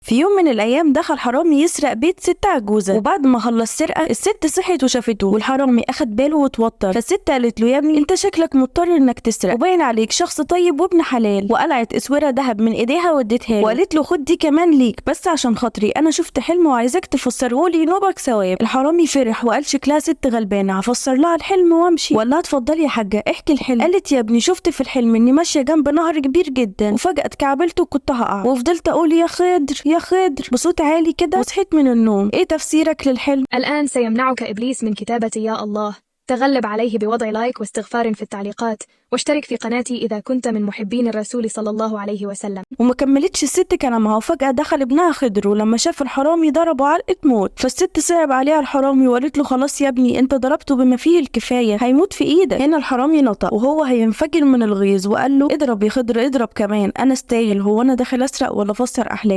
في يوم من الايام دخل حرامي يسرق بيت ست عجوزه، وبعد ما خلص سرقه الست صحت وشافته، والحرامي اخد باله واتوتر. فالست قالت له: يا ابني انت شكلك مضطر انك تسرق، وباين عليك شخص طيب وابن حلال. وقلعت اسوره ذهب من ايديها واديتها له، وقالت له: خد دي كمان ليك، بس عشان خاطري انا شفت حلم وعايزاك تفسره لي نوبك ثواب. الحرامي فرح وقال: شكلها ست غلبانه، هفسر لها الحلم وامشي. وقال لها: اتفضلي يا حاجه احكي الحلم. قالت: يا ابني شفت في الحلم اني ماشيه جنب نهر كبير جدا، وفجاه اتكعبلت وكنت هقع، وفضلت اقول: يا خضر يا خضر بصوت عالي كده، وصحيت من النوم. ايه تفسيرك للحلم؟ الآن سيمنعك إبليس من كتابة يا الله. تغلب عليه بوضع لايك واستغفار في التعليقات، واشترك في قناتي إذا كنت من محبين الرسول صلى الله عليه وسلم. وما كملتش الست كلامها، وفجأة دخل ابنها خضر، ولما شاف الحرامي ضربه علقة موت. فالست صعب عليها الحرامي وقالت له: خلاص يا ابني انت ضربته بما فيه الكفاية، هيموت في ايدك. هنا الحرامي نطق وهو هينفجر من الغيظ وقال له: اضرب يا خضر اضرب كمان، انا استاهل، هو انا داخل اسرق ولا افسر احلام؟